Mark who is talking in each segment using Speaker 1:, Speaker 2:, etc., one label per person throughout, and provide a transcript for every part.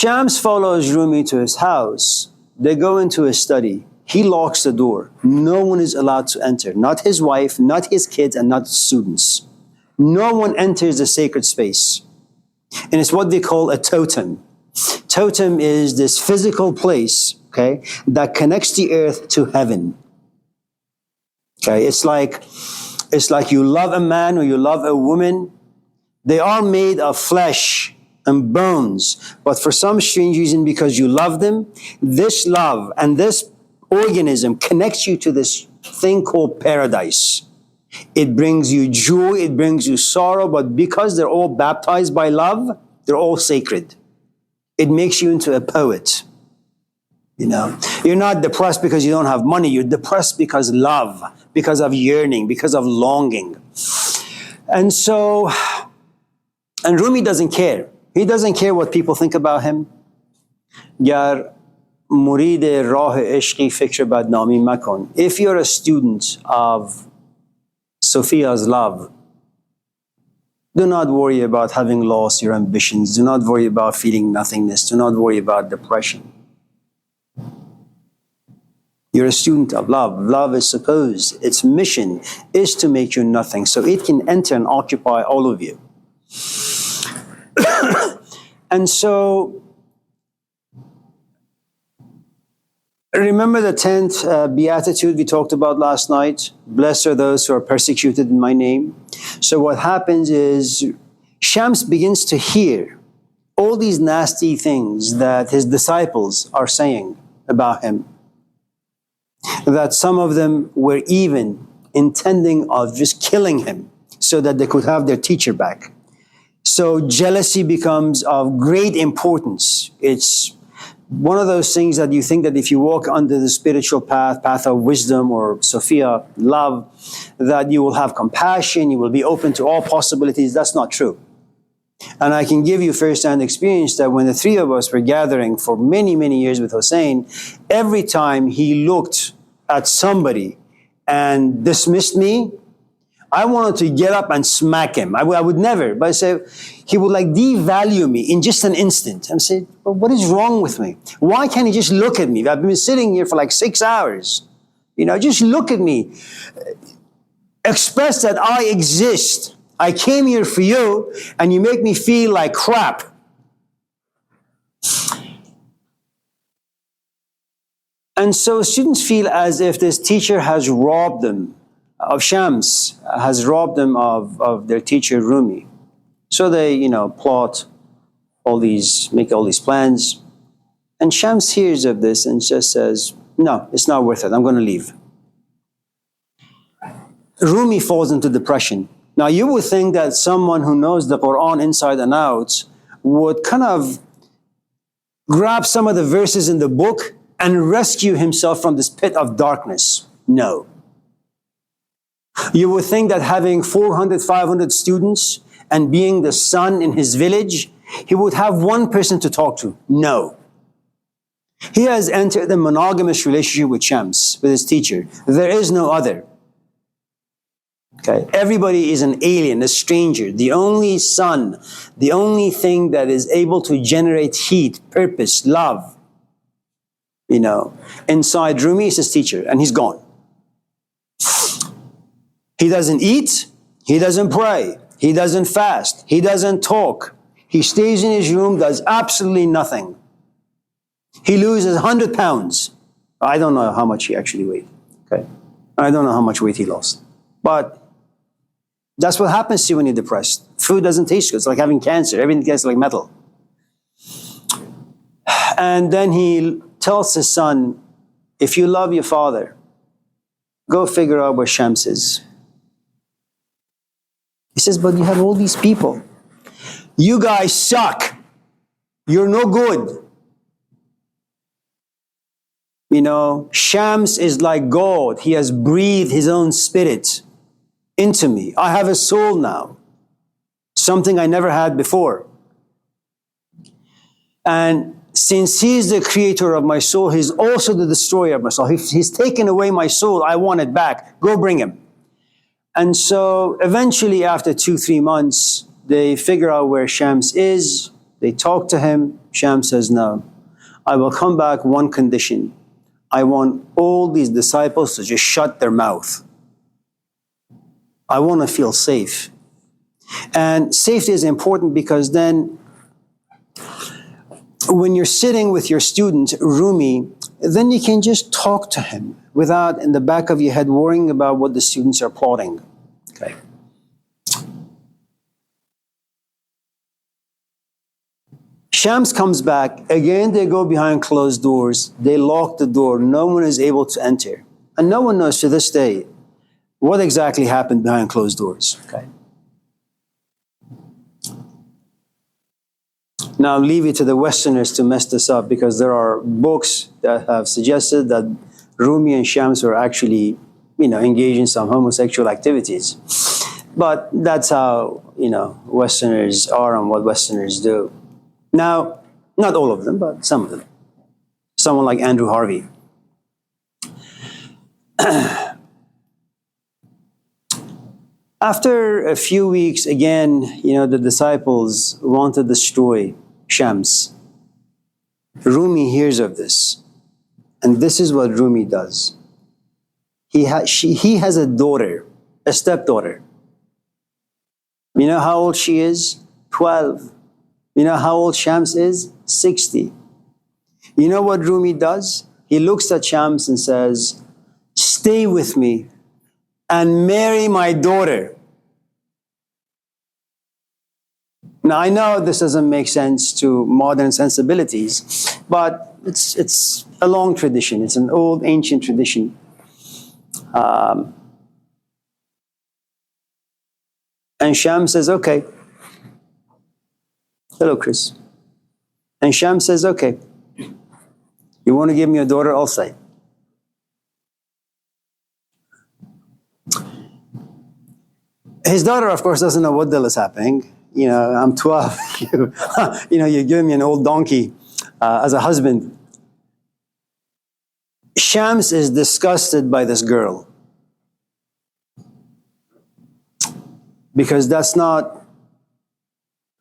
Speaker 1: Shams follows Rumi to his house. They go into his study. He locks the door. No one is allowed to enter. Not his wife, not his kids, and not students. No one enters the sacred space. And it's what they call a totem. Totem is this physical place, okay, that connects the earth to heaven. Okay, it's like you love a man or you love a woman. They are made of flesh and bones, but for some strange reason, because you love them, this love and this organism connects you to this thing called paradise. It brings you joy, it brings you sorrow, but because they're all baptized by love, they're all sacred. It makes you into a poet. You know, you're not depressed because you don't have money. You're depressed because love, because of yearning, because of longing. And Rumi doesn't care. He doesn't care what people think about him. Ger murid rah ishqi fikr badnami makon. If you're a student of Sophia's love, do not worry about having lost your ambitions. Do not worry about feeling nothingness. Do not worry about depression. You're a student of love. Love is supposed, its mission is to make you nothing, so it can enter and occupy all of you. And so, remember the 10th beatitude we talked about last night? Blessed are those who are persecuted in my name. So what happens is, Shams begins to hear all these nasty things that his disciples are saying about him. That some of them were even intending of just killing him so that they could have their teacher back. So jealousy becomes of great importance. It's one of those things that you think that if you walk under the spiritual path of wisdom or Sophia, love, that you will have compassion, you will be open to all possibilities. That's not true. And I can give you first-hand experience that when the three of us were gathering for many, many years with Hussein, every time he looked at somebody and dismissed me, I wanted to get up and smack him. I would never, but I say, he would like devalue me in just an instant. And say, well, what is wrong with me? Why can't he just look at me? I've been sitting here for like 6 hours. You know, just look at me. Express that I exist. I came here for you, and you make me feel like crap. And so students feel as if this teacher has robbed them of Shams, has robbed them of their teacher Rumi. So they, plot make all these plans. And Shams hears of this and just says, no, it's not worth it. I'm going to leave. Rumi falls into depression. Now you would think that someone who knows the Quran inside and out would kind of grab some of the verses in the book and rescue himself from this pit of darkness. No. You would think that having 400, 500 students and being the son in his village, he would have one person to talk to. No. He has entered a monogamous relationship with Shams, with his teacher. There is no other. Okay. Everybody is an alien, a stranger. The only sun, the only thing that is able to generate heat, purpose, love, inside Rumi is his teacher, and he's gone. He doesn't eat, he doesn't pray, he doesn't fast, he doesn't talk. He stays in his room, does absolutely nothing. He loses 100 pounds. I don't know how much he actually weighed. Okay, I don't know how much weight he lost. But that's what happens to you when you're depressed. Food doesn't taste good. It's like having cancer. Everything tastes like metal. And then he tells his son, if you love your father, go figure out where Shams is. He says, but you have all these people. You guys suck. You're no good. Shams is like God. He has breathed his own spirit into me. I have a soul now. Something I never had before. And since he's the creator of my soul, he's also the destroyer of my soul. He's taken away my soul. I want it back. Go bring him. And so eventually after 2-3 months, they figure out where Shams is. They talk to him. Shams says, no. I will come back one condition. I want all these disciples to just shut their mouth. I want to feel safe. And safety is important because then when you're sitting with your student, Rumi, then you can just talk to him without in the back of your head worrying about what the students are plotting. Okay. Shams comes back. Again, they go behind closed doors. They lock the door. No one is able to enter. And no one knows to this day what exactly happened behind closed doors. Okay. Now, I'll leave it to the Westerners to mess this up because there are books that have suggested that Rumi and Shams were actually, engaged in some homosexual activities. But that's how, Westerners are and what Westerners do. Now, not all of them, but some of them. Someone like Andrew Harvey. After a few weeks, again, the disciples want to destroy Shams. Rumi hears of this. And this is what Rumi does. He has a daughter, a stepdaughter. You know how old she is? 12. You know how old Shams is? 60. You know what Rumi does? He looks at Shams and says, stay with me and marry my daughter. Now, I know this doesn't make sense to modern sensibilities, but it's a long tradition. It's an old, ancient tradition. And Shams says, okay. Hello, Chris. And Shams says, okay. You want to give me a daughter? I'll say. His daughter, of course, doesn't know what the hell is happening. I'm 12. You give me an old donkey as a husband. Shams is disgusted by this girl because that's not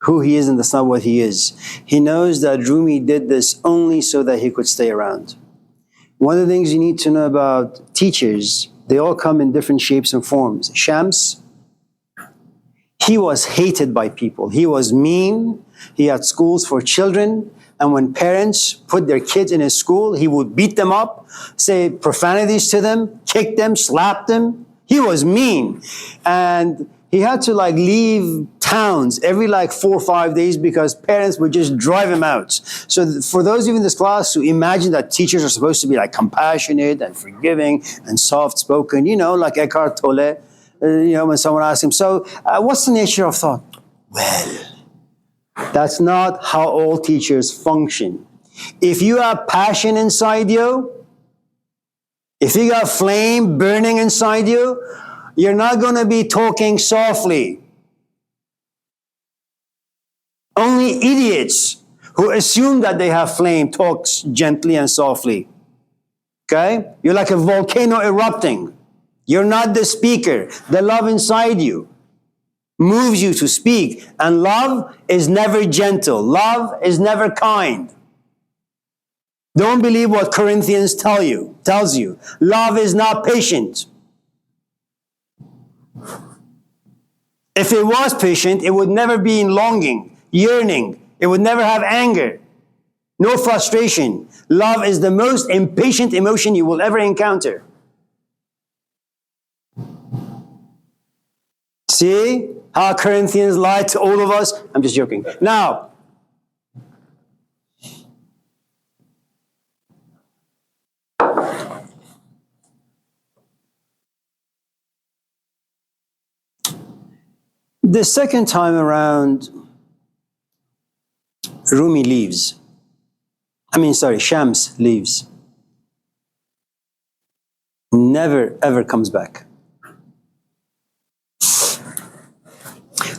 Speaker 1: who he is and that's not what he is. He knows that Rumi did this only so that he could stay around. One of the things you need to know about teachers, they all come in different shapes and forms. Shams, he was hated by people. He was mean. He had schools for children. And when parents put their kids in his school, he would beat them up, say profanities to them, kick them, slap them. He was mean. And he had to leave towns every 4 or 5 days because parents would just drive him out. So for those of you in this class who imagine that teachers are supposed to be compassionate and forgiving and soft-spoken, like Eckhart Tolle, when someone asks him, so what's the nature of thought? Well, that's not how all teachers function. If you have passion inside you, if you got flame burning inside you, you're not going to be talking softly. Only idiots who assume that they have flame talks gently and softly. Okay? You're like a volcano erupting. You're not the speaker. The love inside you moves you to speak. And love is never gentle. Love is never kind. Don't believe what Corinthians tells you. Love is not patient. If it was patient, it would never be in longing, yearning. It would never have anger. No frustration. Love is the most impatient emotion you will ever encounter. See how Corinthians lied to all of us? I'm just joking. Now, the second time around, Rumi leaves. Shams leaves. Never, ever comes back.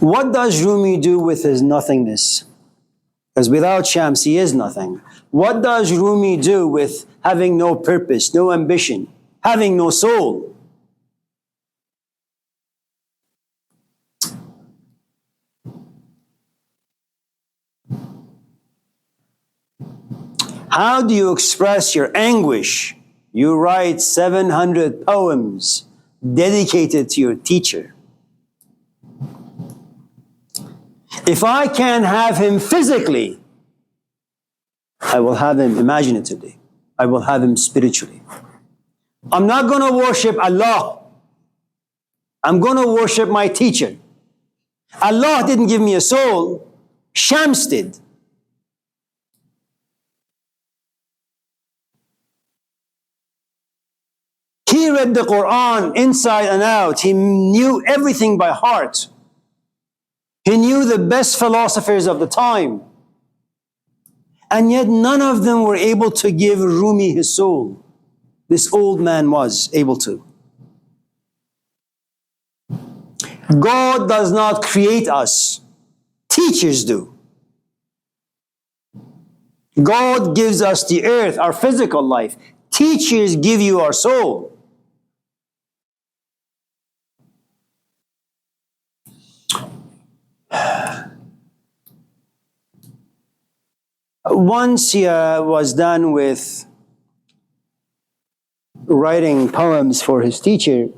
Speaker 1: What does Rumi do with his nothingness? Because without Shams, he is nothing. What does Rumi do with having no purpose, no ambition, having no soul? How do you express your anguish? You write 700 poems dedicated to your teacher. If I can't have him physically, I will have him imaginatively. I will have him spiritually. I'm not going to worship Allah. I'm going to worship my teacher. Allah didn't give me a soul. Shams did. He read the Quran inside and out. He knew everything by heart. He knew the best philosophers of the time. And yet none of them were able to give Rumi his soul. This old man was able to. God does not create us. Teachers do. God gives us the earth, our physical life. Teachers give you our soul. Once he was done with writing poems for his teacher,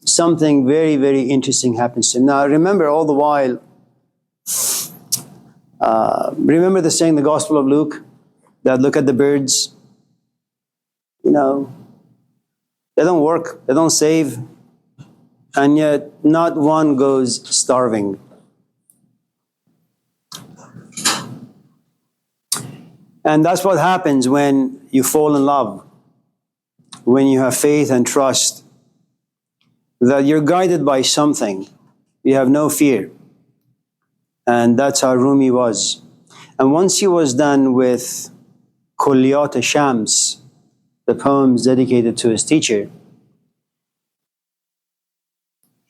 Speaker 1: something very, very interesting happens to him. Now, remember all the while, remember the saying, the Gospel of Luke, that look at the birds, you know, they don't work, they don't save, and yet not one goes starving. And that's what happens when you fall in love, when you have faith and trust, that you're guided by something. You have no fear. And that's how Rumi was. And once he was done with Shams, the poems dedicated to his teacher,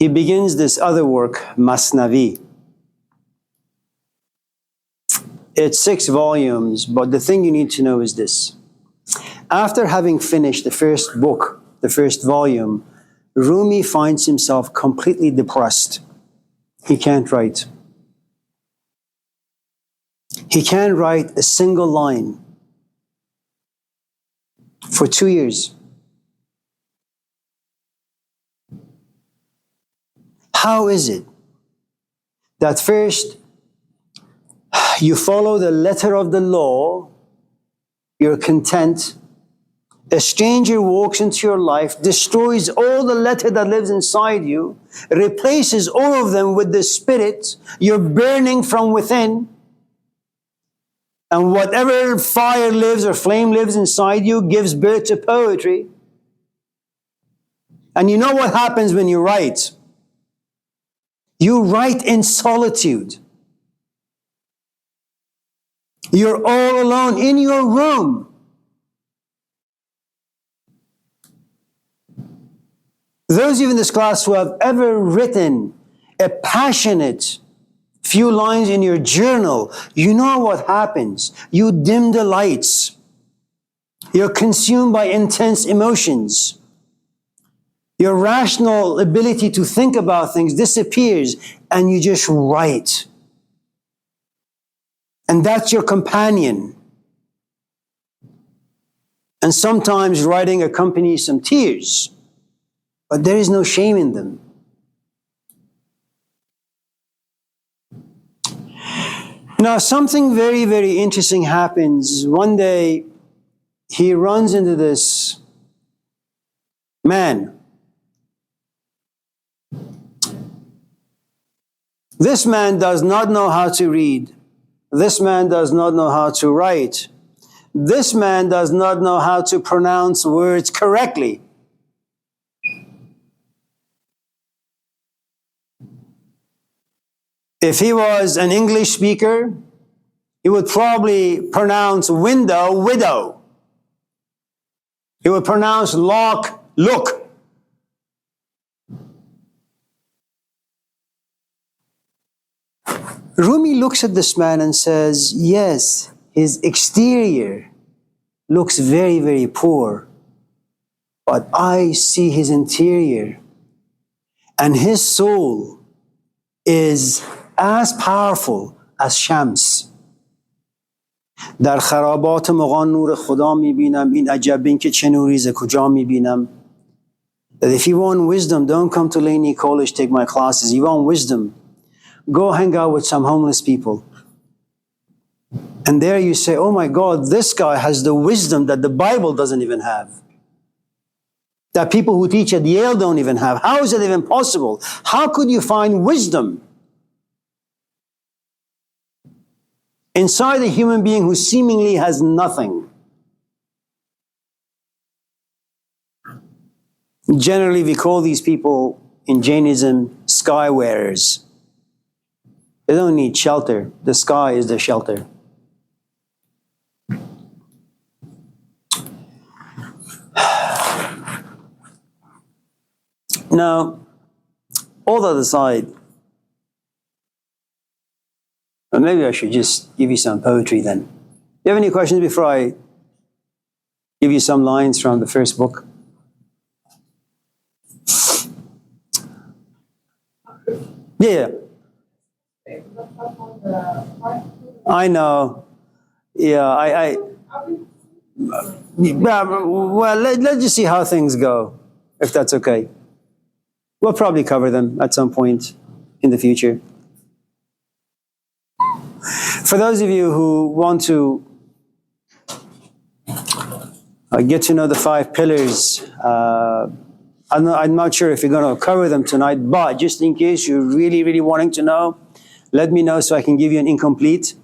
Speaker 1: he begins this other work, Masnavi. It's 6 volumes, but the thing you need to know is this. After having finished the first book, the first volume, Rumi finds himself completely depressed. He can't write. He can't write a single line for 2 years. How is it that first you follow the letter of the law, you're content, a stranger walks into your life, destroys all the letter that lives inside you, replaces all of them with the Spirit, you're burning from within, and whatever fire lives or flame lives inside you gives birth to poetry. And you know what happens when you write? You write in solitude. You're all alone in your room. Those of you in this class who have ever written a passionate few lines in your journal, you know what happens. You dim the lights. You're consumed by intense emotions. Your rational ability to think about things disappears, and you just write. And that's your companion. And sometimes writing accompanies some tears, but there is no shame in them. Now, something very, very interesting happens. One day, he runs into this man. This man does not know how to read. This man does not know how to write. This man does not know how to pronounce words correctly. If he was an English speaker, he would probably pronounce window, widow. He would pronounce lock, look. Rumi looks at this man and says, yes, his exterior looks very, very poor, but I see his interior, and his soul is as powerful as Shams. در خرابات مغان نور خدا میبینم. این عجب این که چه نوری ز کجا میبینم. That if you want wisdom, don't come to Laney College, take my classes. You want wisdom, go hang out with some homeless people. And there you say, oh my God, this guy has the wisdom that the Bible doesn't even have. That people who teach at Yale don't even have. How is it even possible? How could you find wisdom inside a human being who seemingly has nothing? Generally, we call these people in Jainism sky wearers. They don't need shelter. The sky is their shelter. Now, all that aside, or maybe I should just give you some poetry then. Do you have any questions before I give you some lines from the first book? Yeah. I know. Yeah, well, let's just see how things go, if that's okay. We'll probably cover them at some point in the future. For those of you who want to get to know the 5 pillars, I'm not sure if you're going to cover them tonight, but just in case you're really, really wanting to know, let me know so I can give you an incomplete.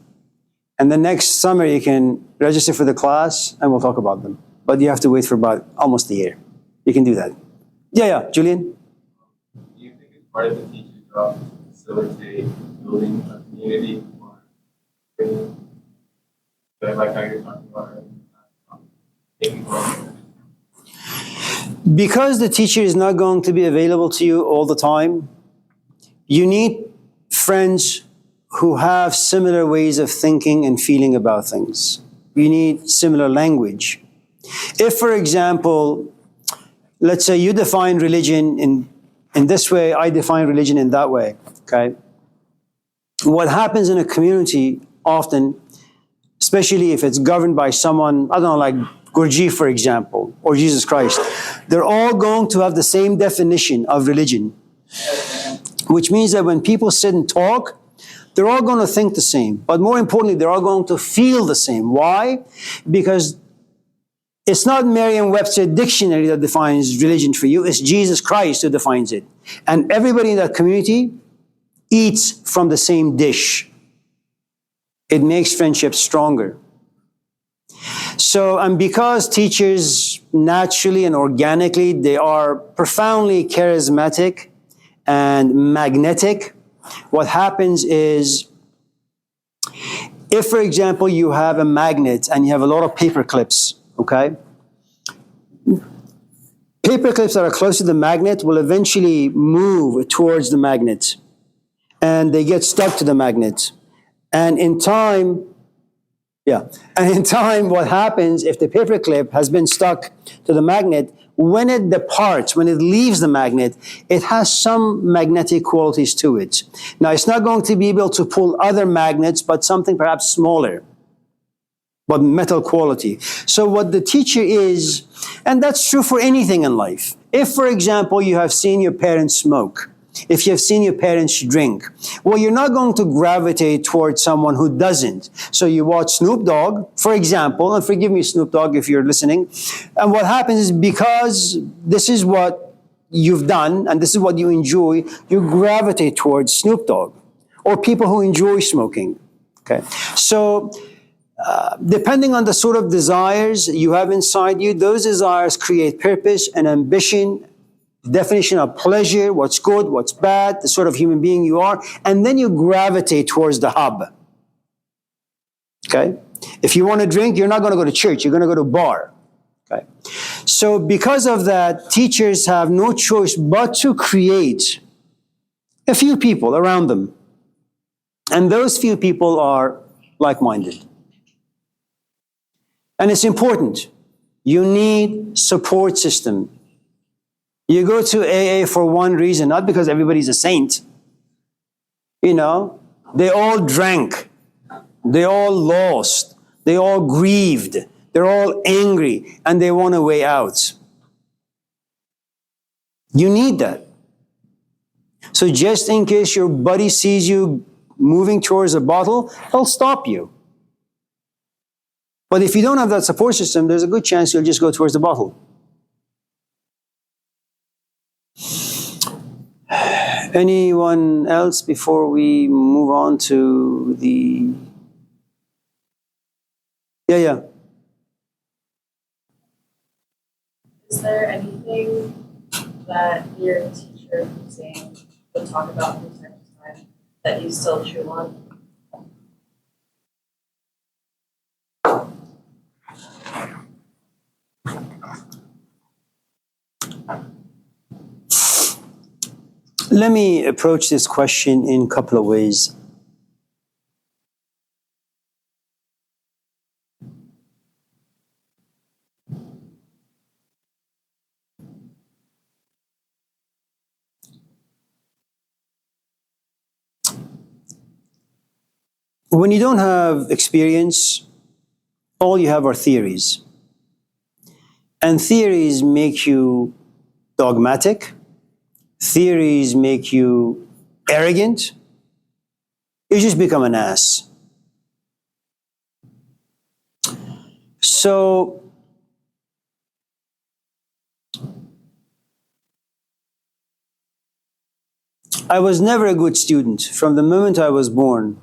Speaker 1: And the next summer you can register for the class and we'll talk about them. But you have to wait for about almost a year. You can do that. Yeah, Julian?
Speaker 2: Do you think it's part of the teacher's job to facilitate building a community or training? Like how you're talking about taking care.
Speaker 1: Because the teacher is not going to be available to you all the time, you need friends who have similar ways of thinking and feeling about things. You need similar language. If, for example, let's say you define religion in this way, I define religion in that way, okay? What happens in a community often, especially if it's governed by someone, I don't know, like Gurji, for example, or Jesus Christ, they're all going to have the same definition of religion, which means that when people sit and talk, they're all going to think the same. But more importantly, they're all going to feel the same. Why? Because it's not Merriam-Webster dictionary that defines religion for you. It's Jesus Christ who defines it. And everybody in that community eats from the same dish. It makes friendships stronger. So, and because teachers naturally and organically, they are profoundly charismatic and magnetic, what happens is, if, for example, you have a magnet and you have a lot of paper clips, okay? Paper clips that are close to the magnet will eventually move towards the magnet and they get stuck to the magnet. And in time, what happens if the paper clip has been stuck to the magnet, when it departs, when it leaves the magnet, it has some magnetic qualities to it. Now, it's not going to be able to pull other magnets, but something perhaps smaller, but metal quality. So what the teacher is, and that's true for anything in life. If, for example, you have seen your parents smoke, if you have seen your parents drink, well, you're not going to gravitate towards someone who doesn't. So you watch Snoop Dogg, for example, and forgive me, Snoop Dogg, if you're listening. And what happens is, because this is what you've done and this is what you enjoy, you gravitate towards Snoop Dogg or people who enjoy smoking. Okay, so depending on the sort of desires you have inside you, those desires create purpose and ambition, definition of pleasure, what's good, what's bad, the sort of human being you are, and then you gravitate towards the hub. Okay? If you want to drink, you're not going to go to church, you're going to go to a bar. Okay? So because of that, teachers have no choice but to create a few people around them. And those few people are like-minded. And it's important. You need support system. You go to AA for one reason, not because everybody's a saint. You know, they all drank. They all lost. They all grieved. They're all angry, and they want a way out. You need that. So just in case your buddy sees you moving towards a bottle, he'll stop you. But if you don't have that support system, there's a good chance you'll just go towards the bottle. Anyone else before we move on to the... Yeah.
Speaker 3: Is there anything that your teacher Hussein would talk about from time to time that you still chew on?
Speaker 1: Let me approach this question in a couple of ways. When you don't have experience, all you have are theories. And theories make you dogmatic. Theories make you arrogant. You just become an ass. So, I was never a good student from the moment I was born.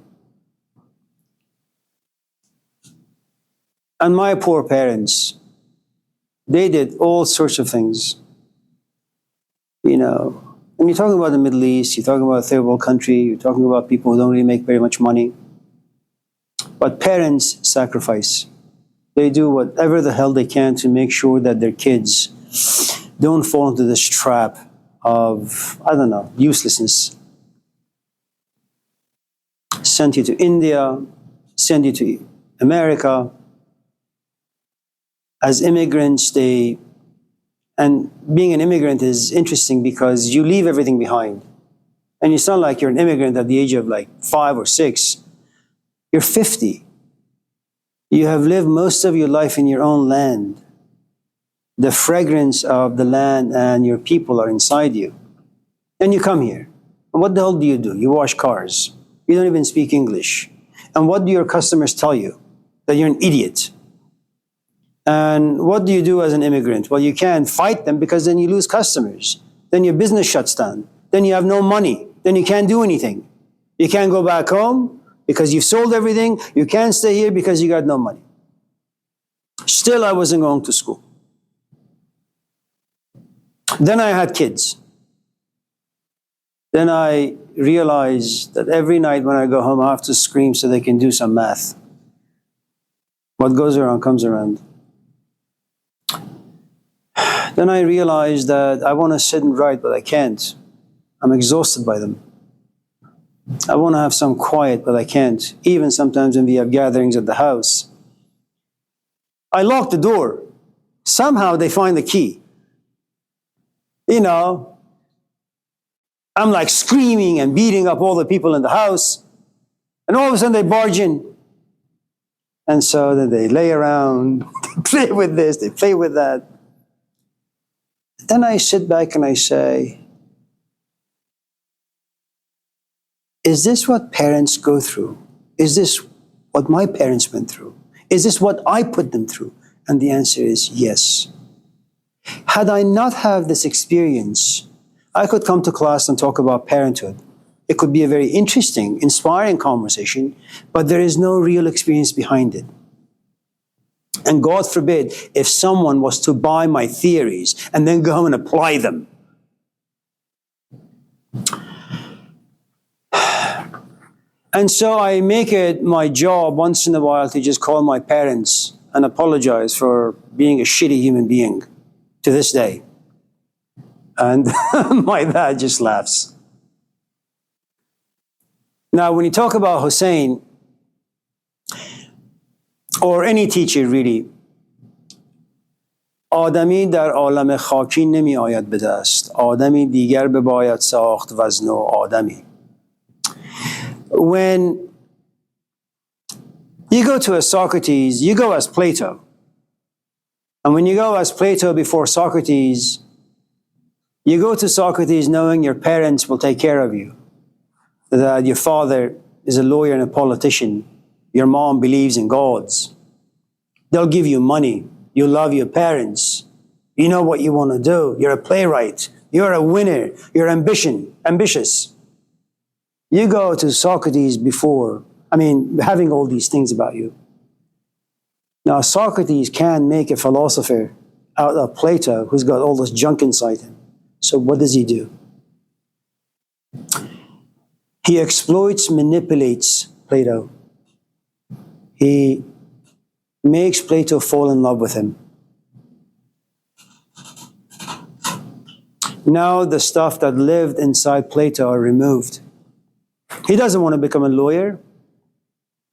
Speaker 1: And my poor parents, they did all sorts of things. You know, when you're talking about the Middle East, you're talking about a third world country, you're talking about people who don't really make very much money. But parents sacrifice. They do whatever the hell they can to make sure that their kids don't fall into this trap of, uselessness. Send you to India, send you to America. As immigrants, and being an immigrant is interesting because you leave everything behind. And it's not like you're an immigrant at the age of 5 or 6. You're 50. You have lived most of your life in your own land. The fragrance of the land and your people are inside you. And you come here. And what the hell do? You wash cars. You don't even speak English. And what do your customers tell you? That you're an idiot. And what do you do as an immigrant? Well, you can't fight them because then you lose customers. Then your business shuts down. Then you have no money. Then you can't do anything. You can't go back home because you've sold everything. You can't stay here because you got no money. Still, I wasn't going to school. Then I had kids. Then I realized that every night when I go home, I have to scream so they can do some math. What goes around comes around. Then I realized that I want to sit and write, but I can't. I'm exhausted by them. I want to have some quiet, but I can't. Even sometimes when we have gatherings at the house. I lock the door. Somehow they find the key. You know, I'm like screaming and beating up all the people in the house. And all of a sudden they barge in. And so then they lay around, they play with this, they play with that. Then I sit back and I say, is this what parents go through? Is this what my parents went through? Is this what I put them through? And the answer is yes. Had I not had this experience, I could come to class and talk about parenthood. It could be a very interesting, inspiring conversation, but there is no real experience behind it. And God forbid if someone was to buy my theories and then go home and apply them. And so I make it my job once in a while to just call my parents and apologize for being a shitty human being to this day. And my dad just laughs. Now, when you talk about Hussein, or any teacher really, آدمی در عالم خاکی نمی آید به دست. آدمی دیگر بباید ساخت و از نو آدمی. When You go to a Socrates, you go as Plato. And when you go as Plato before Socrates, you go to Socrates knowing your parents will take care of you, that your father is a lawyer and a politician, your mom believes in gods. They'll give you money, you love your parents, you know what you want to do, you're a playwright, you're a winner, you're ambitious. You go to Socrates before, having all these things about you. Now, Socrates can make a philosopher out of Plato who's got all this junk inside him. So what does he do? He exploits, manipulates Plato. He makes Plato fall in love with him. Now the stuff that lived inside Plato are removed. He doesn't want to become a lawyer.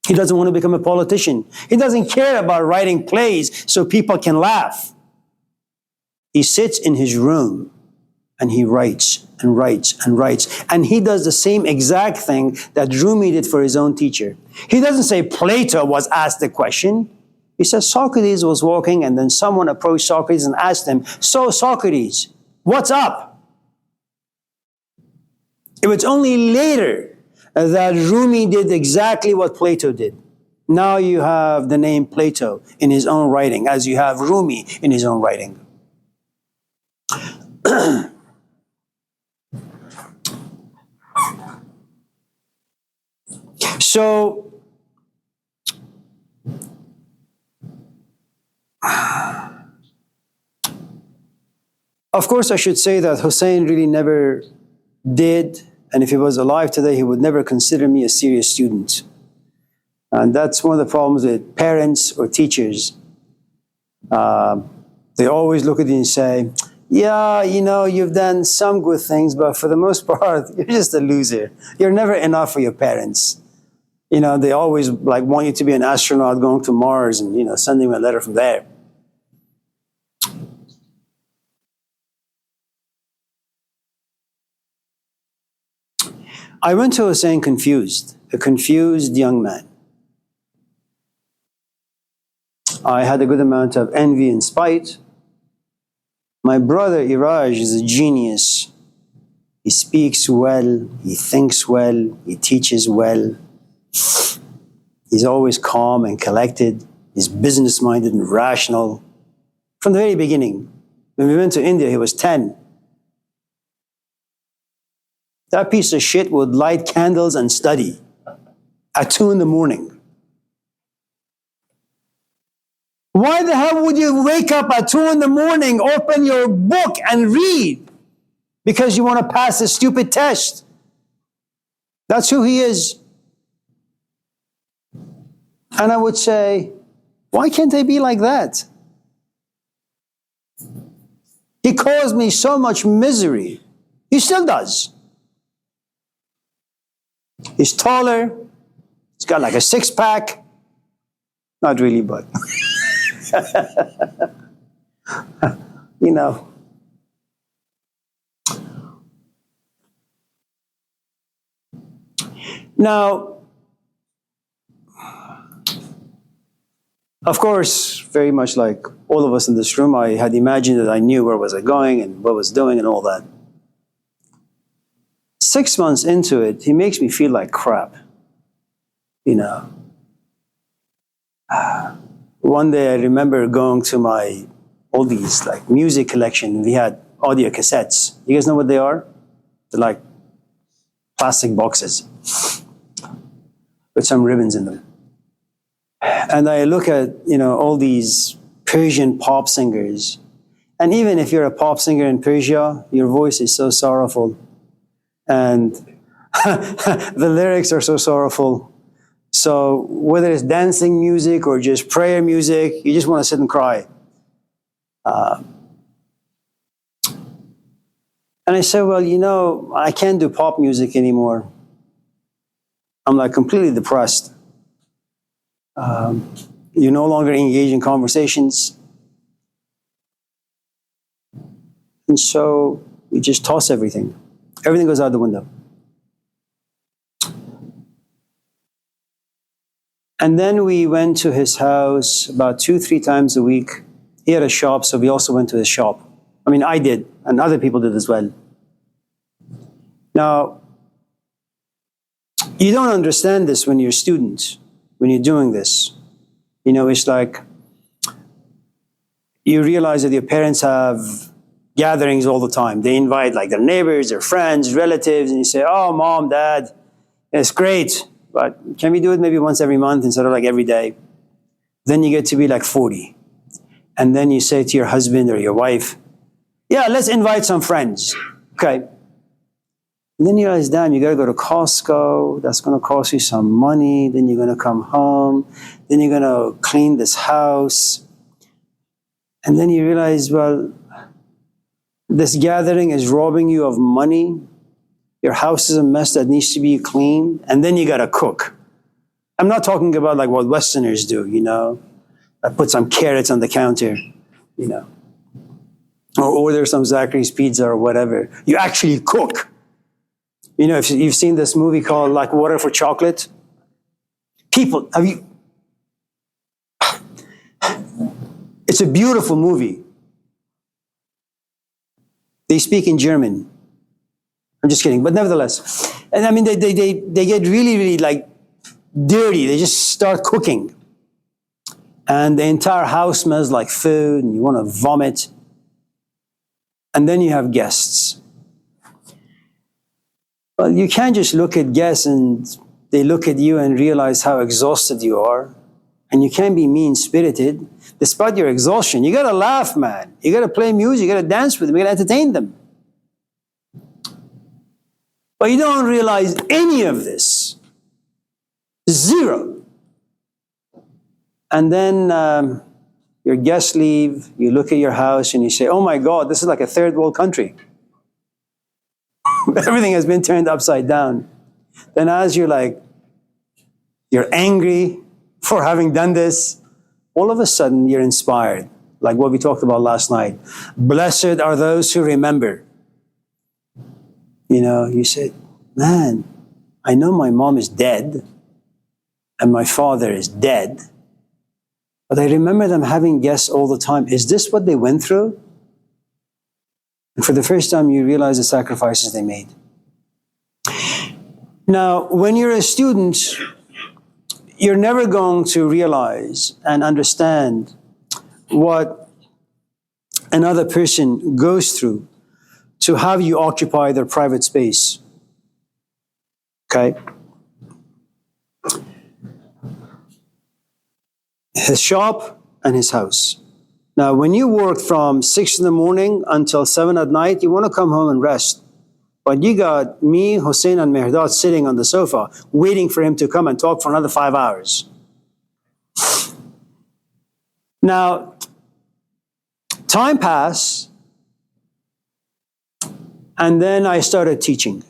Speaker 1: He doesn't want to become a politician. He doesn't care about writing plays so people can laugh. He sits in his room and he writes and writes and writes. And he does the same exact thing that Rumi did for his own teacher. He doesn't say Plato was asked the question. He says Socrates was walking and then someone approached Socrates and asked him, "So Socrates, what's up?" It was only later that Rumi did exactly what Plato did. Now you have the name Plato in his own writing, as you have Rumi in his own writing. So, of course, I should say that Hussein really never did, and if he was alive today, he would never consider me a serious student. And that's one of the problems with parents or teachers. They always look at you and say, "Yeah, you've done some good things, but for the most part, you're just a loser. You're never enough for your parents." They always want you to be an astronaut going to Mars and, sending a letter from there. I went to Hussein confused, a confused young man. I had a good amount of envy and spite. My brother Iraj is a genius. He speaks well, he thinks well, he teaches well. He's always calm and collected. He's business-minded and rational. From the very beginning, when we went to India, he was 10. That piece of shit would light candles and study at 2 a.m. Why the hell would you wake up at 2 a.m, open your book and read? Because you want to pass a stupid test. That's who he is. And I would say, why can't I be like that? He caused me so much misery. He still does. He's taller. He's got like a six-pack. Not really, but Now, of course, very much like all of us in this room, I had imagined that I knew where was I going and what I was doing and all that. 6 months into it, he makes me feel like crap. One day I remember going to my oldies, music collection. We had audio cassettes. You guys know what they are? They're like plastic boxes with some ribbons in them. And I look at, all these Persian pop singers. And even if you're a pop singer in Persia, your voice is so sorrowful. And the lyrics are so sorrowful. So whether it's dancing music or just prayer music, you just want to sit and cry. And I said, well, I can't do pop music anymore. I'm completely depressed. You no longer engage in conversations. And so we just toss everything. Everything goes out the window. And then we went to his house about 2-3 times a week. He had a shop, so we also went to his shop. I mean, I did, and other people did as well. Now, you don't understand this when you're a student, when you're doing this. You know, it's like you realize that your parents have gatherings all the time. They invite like their neighbors, their friends, relatives, and you say, oh, mom, dad, it's great, but can we do it maybe once every month instead of like every day? Then you get to be like 40. And then you say to your husband or your wife, yeah, let's invite some friends. Okay. And then you realize, damn, you got to go to Costco. That's going to cost you some money. Then you're going to come home. Then you're going to clean this house. And then you realize, well, this gathering is robbing you of money. Your house is a mess that needs to be cleaned. And then you got to cook. I'm not talking about like what Westerners do, you know. I put some carrots on the counter, you know. Or order some Zachary's pizza or whatever. You actually cook. You know, if you've seen this movie called like Water for Chocolate. People, have you? It's a beautiful movie. They speak in German. I'm just kidding, but nevertheless. And I mean, they get really, really like dirty. They just start cooking. And the entire house smells like food and you want to vomit. And then you have guests. Well, you can't just look at guests and they look at you and realize how exhausted you are. And you can't be mean-spirited. Despite your exhaustion, you got to laugh, man. You got to play music. You got to dance with them. You got to entertain them. But you don't realize any of this. Zero. And then your guests leave. You look at your house and you say, oh my God, this is like a third world country. Everything has been turned upside down. Then as you're angry for having done this, all of a sudden you're inspired, like what we talked about last night. Blessed are those who remember. You know, you said, man, I know my mom is dead and my father is dead, but I remember them having guests all the time. Is this what they went through? And for the first time, you realize the sacrifices they made. Now, when you're a student, you're never going to realize and understand what another person goes through to have you occupy their private space. Okay? His shop and his house. Now, when you work from 6 in the morning until 7 at night, you want to come home and rest. But you got me, Hussein, and Mehrdad sitting on the sofa, waiting for him to come and talk for another 5 hours. Now, time passed, and then I started teaching.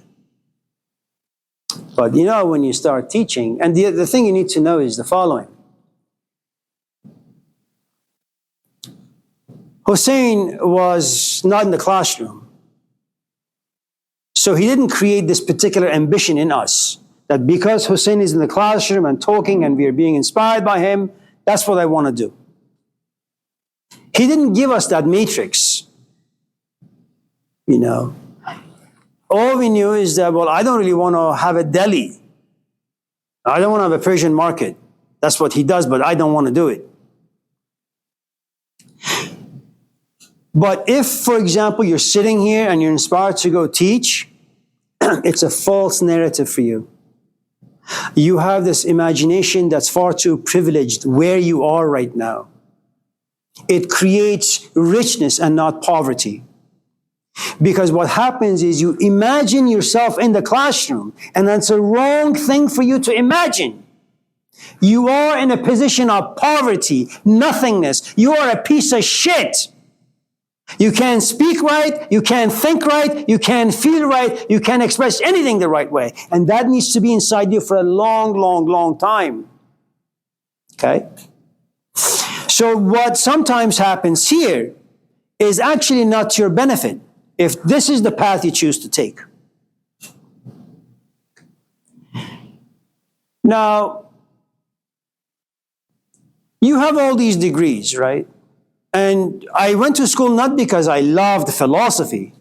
Speaker 1: But you know, when you start teaching, and the thing you need to know is the following. Hussein was not in the classroom. So he didn't create this particular ambition in us, that because Hussein is in the classroom and talking and we are being inspired by him, that's what I want to do. He didn't give us that matrix. You know, all we knew is that, well, I don't really want to have a deli. I don't want to have a Persian market. That's what he does, but I don't want to do it. But if, for example, you're sitting here and you're inspired to go teach, it's a false narrative for you. You have this imagination that's far too privileged where you are right now. It creates richness and not poverty. Because what happens is you imagine yourself in the classroom, and that's a wrong thing for you to imagine. You are in a position of poverty, nothingness. You are a piece of shit. You can't speak right, you can't think right, you can't feel right, you can't express anything the right way. And that needs to be inside you for a long, long, long time. Okay? So what sometimes happens here is actually not to your benefit, if this is the path you choose to take. Now, You have all these degrees, right? And I went to school not because I loved philosophy.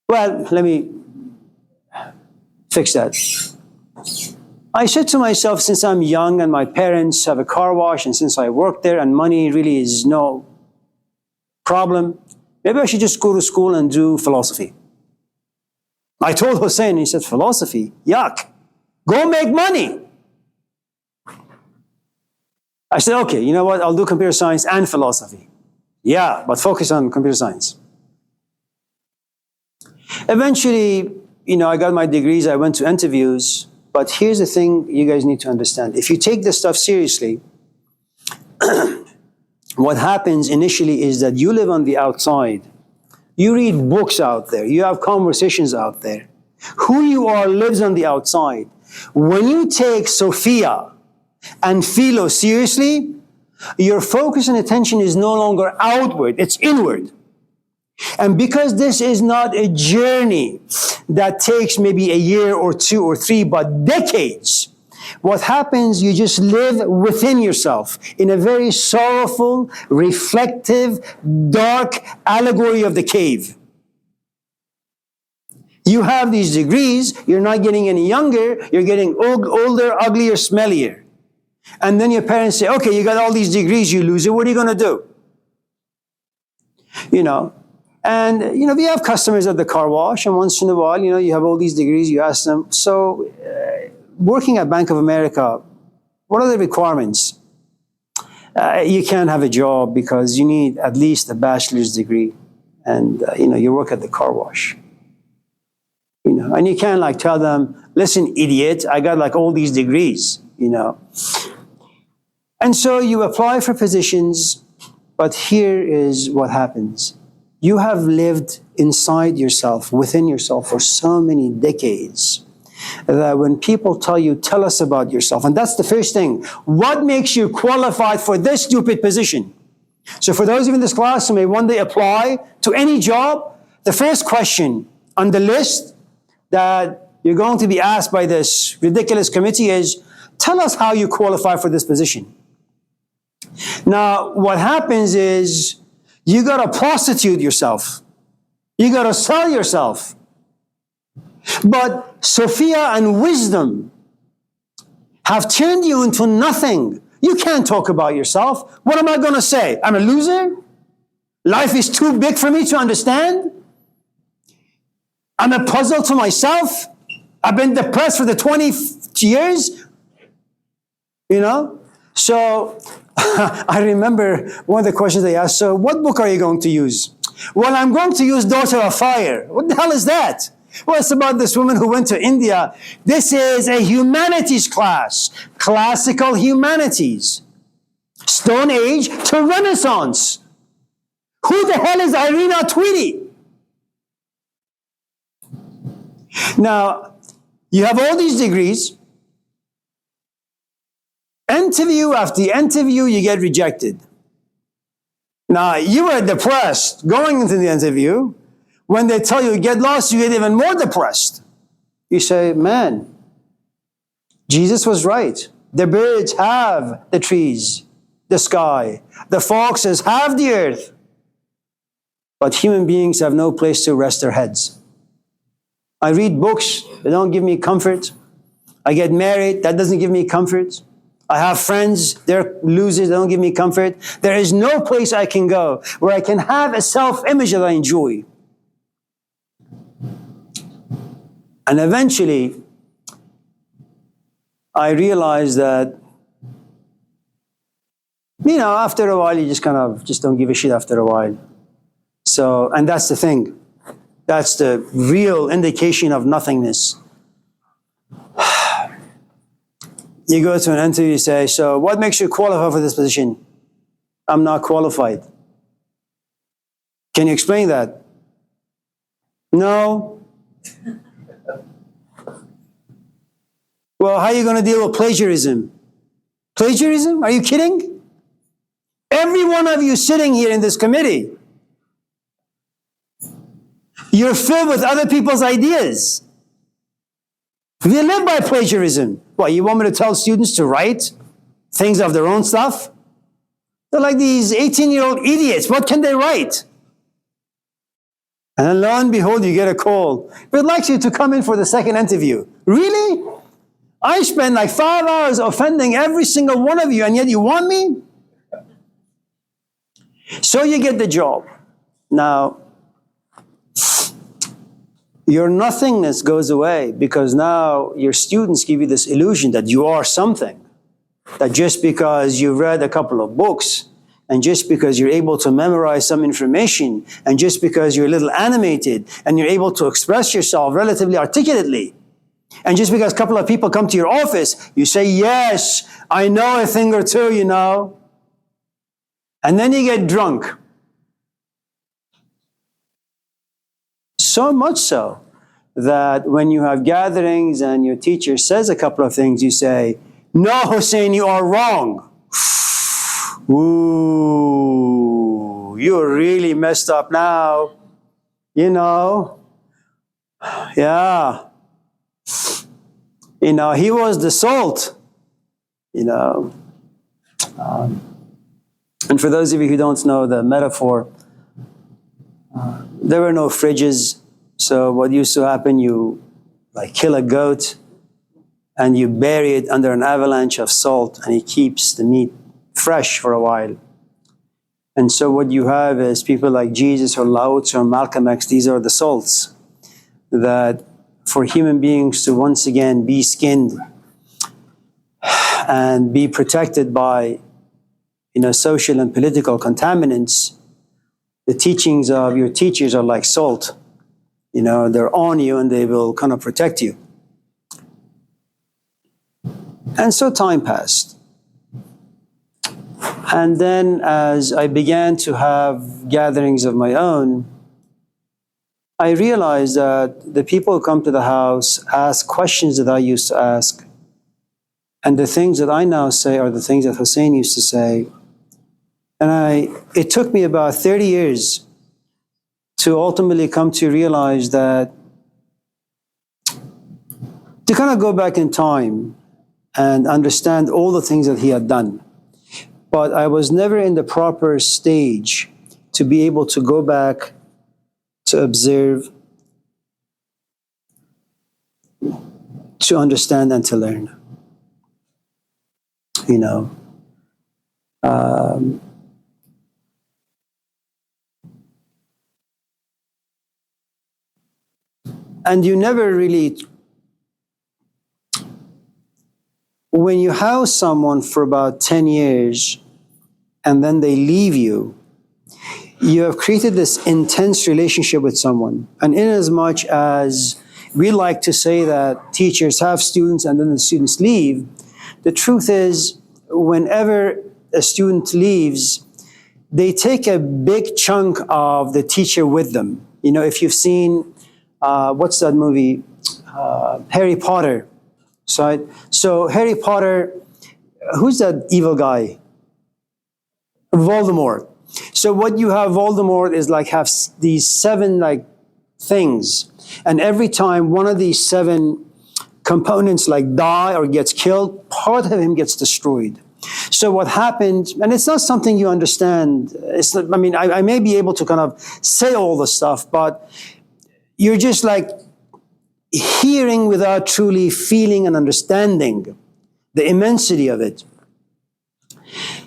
Speaker 1: Well, let me fix that. I said to myself, since I'm young and my parents have a car wash, and since I work there and money really is no problem, maybe I should just go to school and do philosophy. I told Hussein, he said, philosophy? Yuck. Go make money. I said, okay, you know what? I'll do computer science and philosophy. Yeah, but focus on computer science. Eventually, I got my degrees, I went to interviews, but here's the thing you guys need to understand. If you take this stuff seriously, what happens initially is that you live on the outside. You read books out there. You have conversations out there. Who you are lives on the outside. When you take Sophia and Philo seriously, your focus and attention is no longer outward, it's inward. And because this is not a journey that takes maybe a year or 2 or 3, but decades, what happens, you just live within yourself in a very sorrowful, reflective, dark allegory of the cave. You have these degrees, you're not getting any younger, you're getting older, uglier, smellier. And then your parents say, okay, you got all these degrees, you loser, what are you going to do? And, we have customers at the car wash, and once in a while, you have all these degrees, you ask them, so working at Bank of America, what are the requirements? You can't have a job because you need at least a bachelor's degree, and, you work at the car wash. And you can't tell them, listen, idiot, I got all these degrees, And so you apply for positions, but here is what happens. You have lived inside yourself, within yourself for so many decades that when people tell us about yourself, and that's the first thing, what makes you qualified for this stupid position? So for those of you in this class who may one day apply to any job, the first question on the list that you're going to be asked by this ridiculous committee is, tell us how you qualify for this position. Now, what happens is, you got to prostitute yourself. You got to sell yourself. But Sophia and wisdom have turned you into nothing. You can't talk about yourself. What am I going to say? I'm a loser? Life is too big for me to understand? I'm a puzzle to myself? I've been depressed for the 20 years? So I remember one of the questions they asked, so what book are you going to use? Well, I'm going to use Daughter of Fire. What the hell is that? Well, it's about this woman who went to India. This is a humanities class, classical humanities, Stone Age to Renaissance. Who the hell is Irina Tweedy? Now, you have all these degrees. Interview after interview, you get rejected. Now, you were depressed going into the interview. When they tell you get lost, you get even more depressed. You say, man, Jesus was right. The birds have the trees, the sky. The foxes have the earth. But human beings have no place to rest their heads. I read books, they don't give me comfort. I get married, that doesn't give me comfort. I have friends, they're losers, they don't give me comfort. There is no place I can go where I can have a self-image that I enjoy. And eventually, I realized that, after a while, you just just don't give a shit after a while. So, and that's the thing. That's the real indication of nothingness. You go to an interview, you say, so what makes you qualify for this position? I'm not qualified. Can you explain that? No. Well, how are you going to deal with plagiarism? Plagiarism? Are you kidding? Every one of you sitting here in this committee, you're filled with other people's ideas. We live by plagiarism. What, you want me to tell students to write things of their own stuff. They're like these 18-year-old idiots. What can they write? And then lo and behold, you get a call. We'd like you to come in for the second interview. Really? I spend like 5 hours offending every single one of you, and yet you want me? So you get the job. Now, your nothingness goes away because now your students give you this illusion that you are something. That just because you've read a couple of books, and just because you're able to memorize some information, and just because you're a little animated, and you're able to express yourself relatively articulately, and just because a couple of people come to your office, you say, yes, I know a thing or two, you know. And then you get drunk. So much so that when you have gatherings and your teacher says a couple of things, you say, no, Hussein, you are wrong. Ooh, you're really messed up now. You know, yeah. You know, he was the salt, you know. And for those of you who don't know the metaphor, there were no fridges. So what used to happen, you like kill a goat and you bury it under an avalanche of salt, and it keeps the meat fresh for a while. And so what you have is people like Jesus or Lao Tzu or Malcolm X. These are the salts that for human beings to once again be skinned and be protected by, you know, social and political contaminants. The teachings of your teachers are like salt. You know, they're on you and they will kind of protect you. And so time passed. And then as I began to have gatherings of my own, I realized that the people who come to the house ask questions that I used to ask. And the things that I now say are the things that Hussein used to say. And it took me about 30 years to ultimately come to realize that, to kind of go back in time and understand all the things that he had done. But I was never in the proper stage to be able to go back, to observe, to understand and to learn. You know. And you never really, when you house someone for about 10 years and then they leave you, you have created this intense relationship with someone. And in as much as we like to say that teachers have students and then the students leave, the truth is, whenever a student leaves, they take a big chunk of the teacher with them. You know, if you've seen, what's that movie? Harry Potter. So Harry Potter, who's that evil guy? Voldemort. So what you have Voldemort is like have these 7 like things. And every time one of these 7 components like die or gets killed, part of him gets destroyed. So what happened, and it's not something you understand. It's not, I mean, I may be able to kind of say all the stuff, but you're just like hearing without truly feeling and understanding the immensity of it.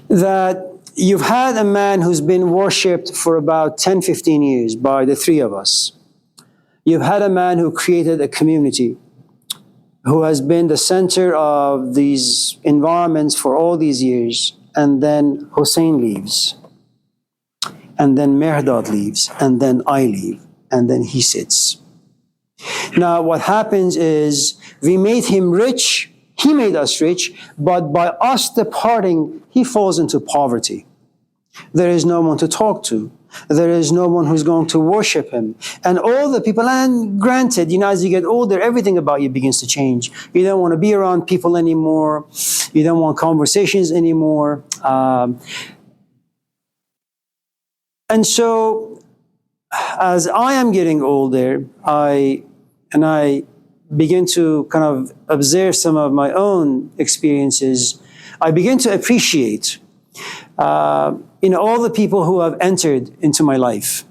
Speaker 1: That you've had a man who's been worshipped for about 10, 15 years by the 3 of us. You've had a man who created a community, who has been the center of these environments for all these years, and then Hussein leaves, and then Mehrdad leaves, and then I leave, and then he sits. Now what happens is we made him rich, he made us rich, but by us departing, he falls into poverty. There is no one to talk to. There is no one who's going to worship him. And all the people, and granted, you know, as you get older, everything about you begins to change. You don't want to be around people anymore. You don't want conversations anymore. And so, as I am getting older, I begin to kind of observe some of my own experiences. I begin to appreciate, all the people who have entered into my life.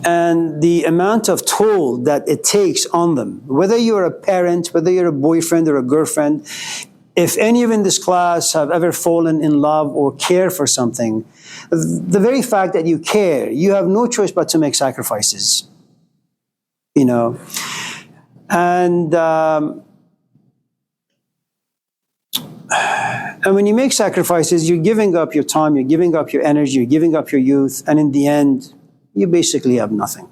Speaker 1: And the amount of toll that it takes on them, whether you're a parent, whether you're a boyfriend or a girlfriend, if any of you in this class have ever fallen in love or care for something, the very fact that you care, you have no choice but to make sacrifices. And when you make sacrifices, you're giving up your time, you're giving up your energy, you're giving up your youth, and in the end, you basically have nothing.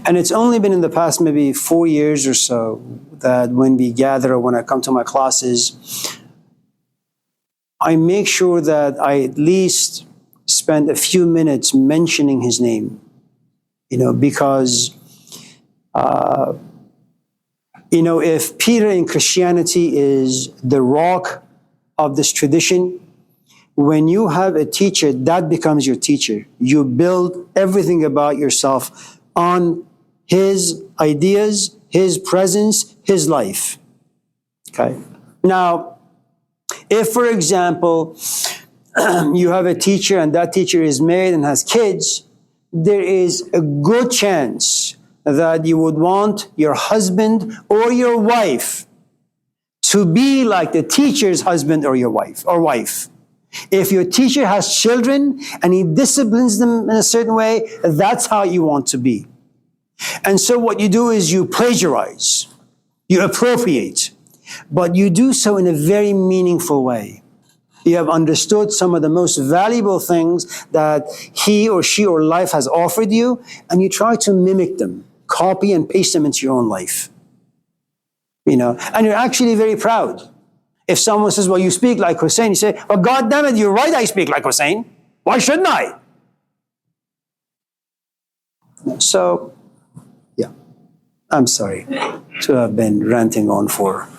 Speaker 1: And it's only been in the past maybe 4 years or so that when we gather or when I come to my classes, I make sure that I at least spend a few minutes mentioning his name, because, if Peter in Christianity is the rock of this tradition, when you have a teacher, that becomes your teacher. You build everything about yourself on his ideas, his presence, his life. Okay? Now, if, for example, you have a teacher and that teacher is married and has kids, there is a good chance that you would want your husband or your wife to be like the teacher's husband or your wife. If your teacher has children and he disciplines them in a certain way, that's how you want to be. And so what you do is you plagiarize, you appropriate, but you do so in a very meaningful way. You have understood some of the most valuable things that he or she or life has offered you, and you try to mimic them, copy and paste them into your own life. And you're actually very proud. If someone says, well, you speak like Hussein, you say, well, God damn it, you're right, I speak like Hussein. Why shouldn't I? So, yeah, I'm sorry to have been ranting on for